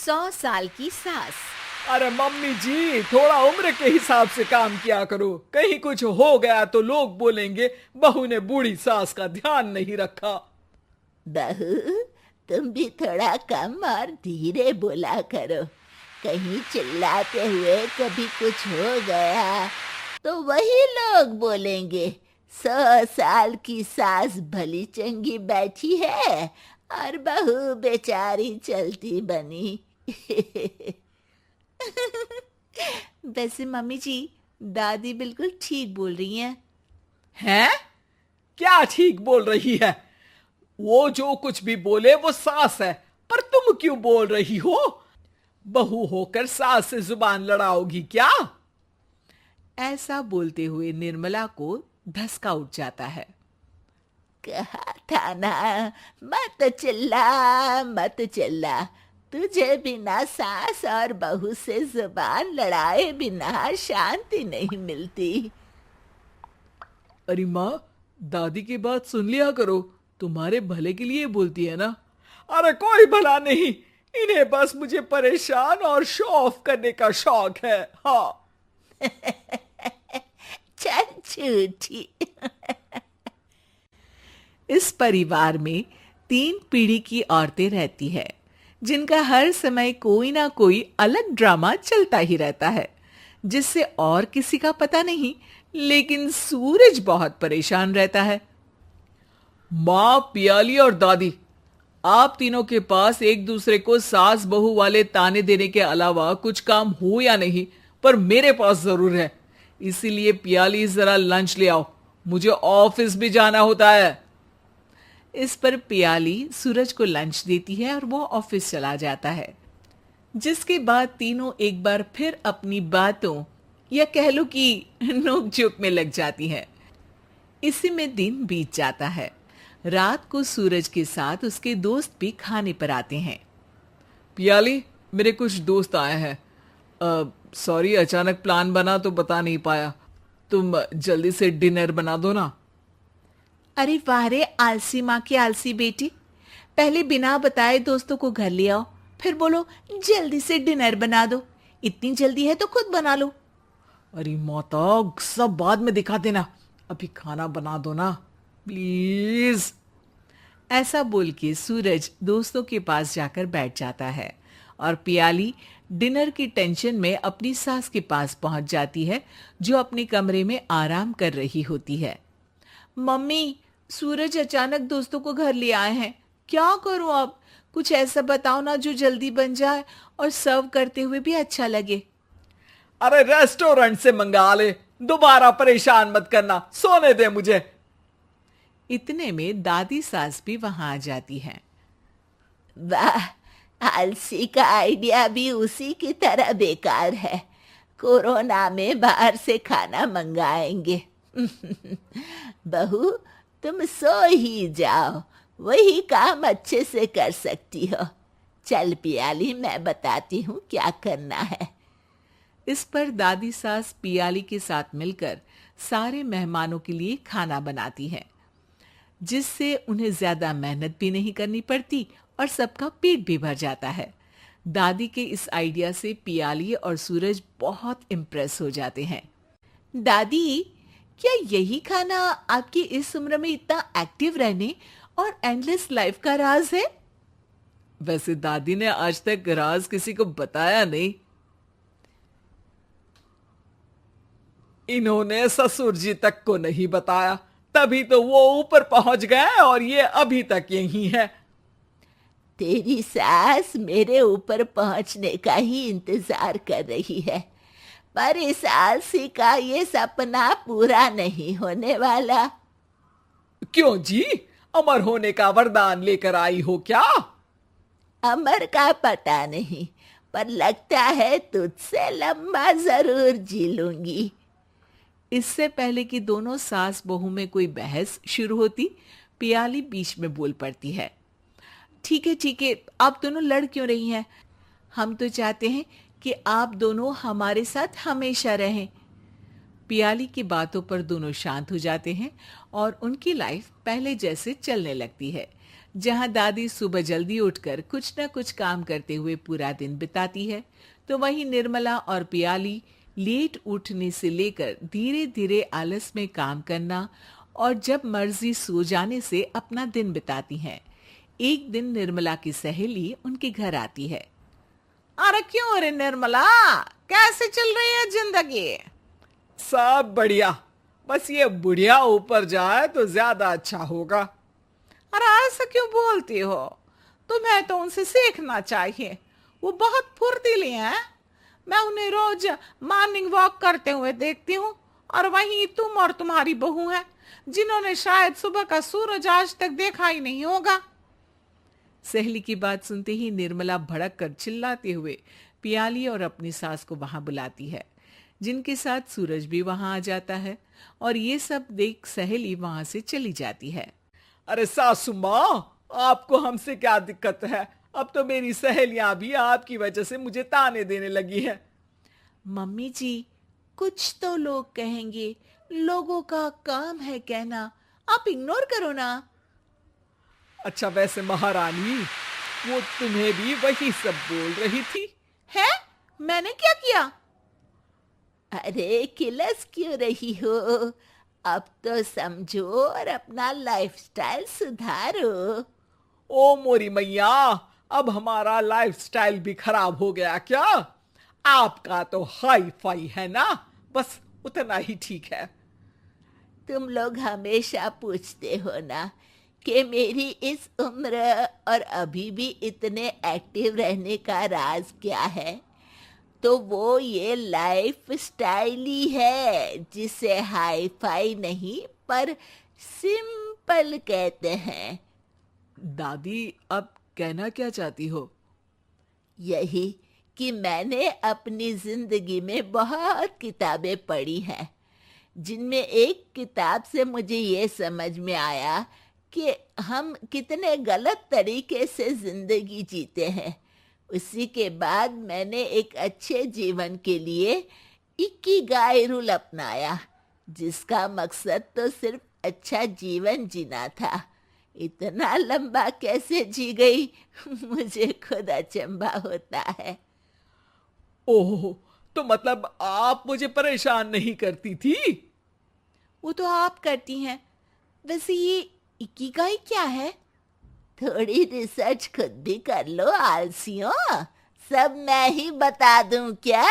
100 साल की सास। अरे मम्मी जी, थोड़ा उम्र के हिसाब से काम किया करो। कहीं कुछ हो गया तो लोग बोलेंगे बहू ने बूढ़ी सास का ध्यान नहीं रखा। बहू, तुम भी थोड़ा कम और धीरे बोला करो। कहीं चिल्लाते हुए कभी कुछ हो गया तो वही लोग बोलेंगे 100 साल की सास भली चंगी बैठी है और बहू बेचारी चलती बनी। वैसे मम्मी जी, दादी बिल्कुल ठीक बोल रही हैं। हैं? क्या ठीक बोल रही है? वो जो कुछ भी बोले वो सास है, पर तुम क्यों बोल रही हो? बहू होकर सास से जुबान लड़ाओगी क्या? ऐसा बोलते हुए निर्मला को धसका उठ जाता है। कहा था ना, मत चिल्ला मत चिल्ला। तुझे बिना सास और बहू से जुबान लड़ाए बिना शांति नहीं मिलती। अरे माँ, दादी की बात सुन लिया करो, तुम्हारे भले के लिए बोलती है ना। अरे कोई भला नहीं, इन्हें बस मुझे परेशान और शो ऑफ करने का शौक है। हाँ। चल झूठी। इस परिवार में 3 पीढ़ी की औरतें रहती है, जिनका हर समय कोई ना कोई अलग ड्रामा चलता ही रहता है, जिससे और किसी का पता नहीं, लेकिन सूरज बहुत परेशान रहता है। माँ, पियाली और दादी, आप तीनों के पास एक दूसरे को सास बहू वाले ताने देने के अलावा कुछ काम हो या नहीं, पर मेरे पास जरूर है। इसीलिए पियाली जरा लंच ले आओ, मुझे ऑफिस भी जाना होता है। इस पर पियाली सूरज को लंच देती है और वो ऑफिस चला जाता है, जिसके बाद तीनों एक बार फिर अपनी बातों या कह लो कि नोक-झोंक में लग जाती हैं। इसी में दिन बीत जाता है। रात को सूरज के साथ उसके दोस्त भी खाने पर आते हैं। पियाली, मेरे कुछ दोस्त आए हैं। सॉरी, अचानक प्लान बना तो बता नहीं पाया। तुम जल्दी से डिनर बना दो ना। अरे वाह रे, आलसी माँ की आलसी बेटी। पहले बिना बताए दोस्तों को घर ले आओ, फिर बोलो जल्दी से डिनर बना दो। इतनी जल्दी है तो खुद बना लो। अरे माता, सब बाद में दिखा देना, अभी खाना बना दो ना प्लीज। ऐसा बोल के सूरज दोस्तों के पास जाकर बैठ जाता है और पियाली डिनर की टेंशन में अपनी सास के पास पहुंच जाती है, जो अपने कमरे में आराम कर रही होती है। मम्मी, सूरज अचानक दोस्तों को घर ले आए हैं, क्या करूं अब? कुछ ऐसा बताओ ना जो जल्दी बन जाए और सर्व करते हुए भी अच्छा लगे। अरे रेस्टोरेंट से मंगा ले, दोबारा परेशान मत करना, सोने दे मुझे। इतने में दादी सास भी वहां आ जाती है। वाह, आलसी का आइडिया भी उसी की तरह बेकार है। कोरोना में बाहर से खाना मंगाएंगे। बहू, तुम सो ही जाओ, वही काम अच्छे से कर सकती हो। चल पियाली, मैं बताती हूँ क्या करना है। इस पर दादी सास पियाली के साथ मिलकर सारे मेहमानों के लिए खाना बनाती है, जिससे उन्हें ज्यादा मेहनत भी नहीं करनी पड़ती और सबका पेट भी भर जाता है। दादी के इस आइडिया से पियाली और सूरज बहुत इम्प्रेस हो जाते हैं। दादी, क्या यही खाना आपकी इस उम्र में इतना एक्टिव रहने और एंडलेस लाइफ का राज है? वैसे दादी ने आज तक राज किसी को बताया नहीं। इन्होंने ससुर जी तक को नहीं बताया, तभी तो वो ऊपर पहुंच गए और ये अभी तक यही है। तेरी सास मेरे ऊपर पहुंचने का ही इंतजार कर रही है, पर इस आलसी का ये सपना पूरा नहीं होने वाला। क्यों जी, अमर होने का वरदान लेकर आई हो क्या? अमर का पता नहीं, पर लगता है तुझसे लंबा जरूर जी लूंगी। इससे पहले कि दोनों सास बहू में कोई बहस शुरू होती, पियाली बीच में बोल पड़ती है। ठीक है, आप दोनों लड़ क्यों रही हैं? हम तो चाहते हैं कि आप दोनों हमारे साथ हमेशा रहें। पियाली की बातों पर दोनों शांत हो जाते हैं और उनकी लाइफ पहले जैसे चलने लगती है, जहां दादी सुबह जल्दी उठकर कुछ न कुछ काम करते हुए पूरा दिन बिताती है, तो वहीं निर्मला और पियाली लेट उठने से लेकर धीरे धीरे आलस में काम करना और जब मर्जी सो जाने से अपना दिन बिताती हैं। एक दिन निर्मला की सहेली उनके घर आती है। अरे क्यों रे निर्मला, कैसे चल रही है जिंदगी? सब बढ़िया, बस ये बुढ़िया ऊपर जाए तो ज्यादा अच्छा होगा। अरे ऐसा क्यों बोलती हो? तुम्हें तो उनसे सीखना चाहिए, वो बहुत फुर्तीली हैं। मैं उन्हें रोज मॉर्निंग वॉक करते हुए देखती हूँ, और वहीं तुम और तुम्हारी बहू हैं जिन्होंने शायद सुबह का सूरज आज तक देखा ही नहीं होगा। सहेली की बात सुनते ही निर्मला भड़क कर चिल्लाते हुए पियाली और अपनी सास को वहां बुलाती है, जिनके साथ सूरज भी वहां आ जाता है और ये सब देख सहेली वहां से चली जाती है। अरे सासू माँ, आपको हमसे क्या दिक्कत है? अब तो मेरी सहेलियां भी आपकी वजह से मुझे ताने देने लगी है। मम्मी जी, कुछ तो लोग कहेंगे, लोगों का काम है कहना, आप इग्नोर करो ना। अच्छा, वैसे महारानी, वो तुम्हें भी वही सब बोल रही थी? है? मैंने क्या किया? अरे किलस क्यों रही हो? अब तो समझो और अपना लाइफस्टाइल सुधारो। ओ मोरी मैया, अब हमारा लाइफस्टाइल भी खराब हो गया क्या? आपका तो हाई फाई है ना, बस उतना ही ठीक है। तुम लोग हमेशा पूछते हो ना कि मेरी इस उम्र और अभी भी इतने एक्टिव रहने का राज क्या है, तो वो ये लाइफ स्टाइल ही है, जिसे हाई फाई नहीं पर सिंपल कहते हैं। दादी, अब कहना क्या चाहती हो? यही कि मैंने अपनी जिंदगी में बहुत किताबें पढ़ी हैं, जिनमें एक किताब से मुझे ये समझ में आया कि हम कितने गलत तरीके से जिंदगी जीते हैं। उसी के बाद मैंने एक अच्छे जीवन के लिए इकिगाई रूल अपनाया, जिसका मकसद तो सिर्फ अच्छा जीवन जीना था। इतना लंबा कैसे जी गई मुझे खुद अचंभा होता है। ओह, तो मतलब आप मुझे परेशान नहीं करती थी? वो तो आप करती हैं। वैसे ये इकिगाई क्या है? थोड़ी रिसर्च खुद भी कर लो आलसियों, सब मैं ही बता दूं क्या?